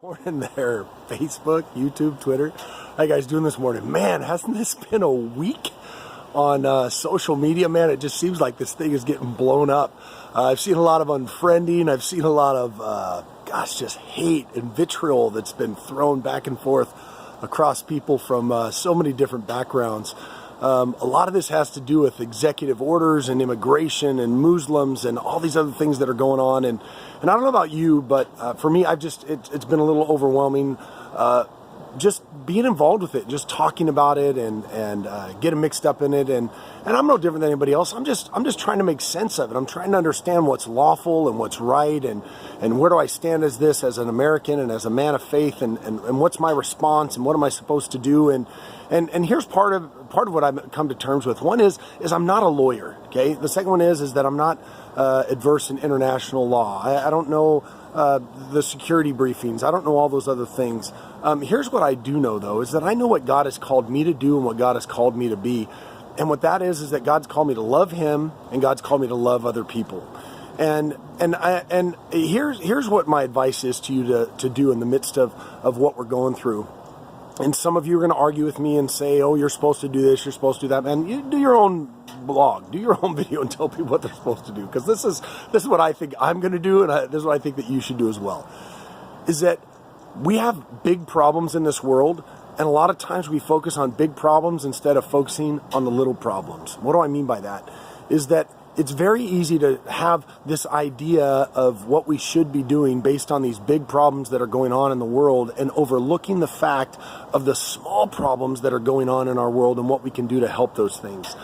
Morning there, Facebook, YouTube, Twitter. How you guys doing this morning? Man, hasn't this been a week on social media, man? It just seems like this thing is getting blown up. I've seen a lot of unfriending. I've seen a lot of, just hate and vitriol that's been thrown back and forth across people from so many different backgrounds. A lot of this has to do with executive orders and immigration and Muslims and all these other things that are going on. And I don't know about you, but for me, it's been a little overwhelming. Just being involved with it, just talking about it and getting mixed up in it. And I'm no different than anybody else. I'm just trying to make sense of it. I'm trying to understand what's lawful and what's right and where do I stand as an American and as a man of faith and what's my response and what am I supposed to do? And here's part of what I've come to terms with. One is I'm not a lawyer, okay? The second one is that I'm not adverse in international law. I don't know the security briefings. I don't know all those other things. Here's what I do know, though, is that I know what God has called me to do and what God has called me to be. And what that is that God's called me to love Him and God's called me to love other people. And here's what my advice is to you to do in the midst of what we're going through. And some of you are going to argue with me and say, oh, you're supposed to do this, you're supposed to do that. Man, you do your own blog, do your own video and tell people what they're supposed to do. Because this is what I think I'm going to do, and this is what I think that you should do as well. Is that we have big problems in this world, and a lot of times we focus on big problems instead of focusing on the little problems. What do I mean by that? Is that it's very easy to have this idea of what we should be doing based on these big problems that are going on in the world and overlooking the fact of the small problems that are going on in our world and what we can do to help those things.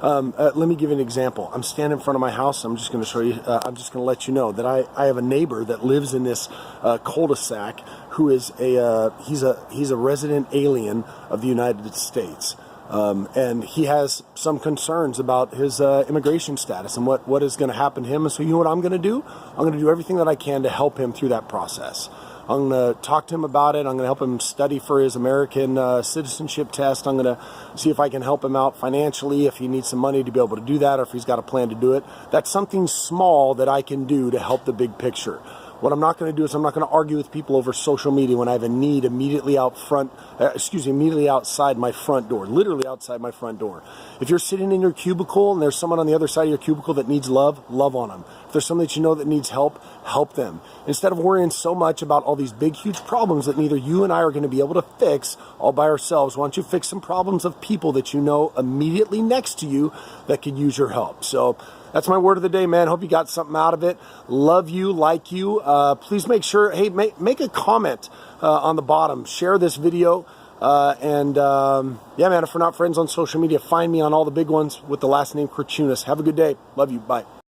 Let me give you an example. I'm standing in front of my house. I'm just going to show you, I'm just going to let you know that I have a neighbor that lives in this cul-de-sac who is he's a resident alien of the United States. And he has some concerns about his immigration status and what is going to happen to him. And so you know what I'm going to do? I'm going to do everything that I can to help him through that process. I'm going to talk to him about it. I'm going to help him study for his American citizenship test. I'm going to see if I can help him out financially, if he needs some money to be able to do that, or if he's got a plan to do it. That's something small that I can do to help the big picture. What I'm not going to do is I'm not going to argue with people over social media when I have a need immediately immediately outside my front door, literally outside my front door. If you're sitting in your cubicle and there's someone on the other side of your cubicle that needs love on them. If there's someone that you know that needs help, help them. Instead of worrying so much about all these big, huge problems that neither you and I are going to be able to fix all by ourselves, why don't you fix some problems of people that you know immediately next to you that could use your help? So that's my word of the day, man. Hope you got something out of it. Love you, like you. Please make sure, hey, make a comment on the bottom. Share this video. Yeah, man, if we're not friends on social media, find me on all the big ones with the last name Korchunas. Have a good day. Love you. Bye.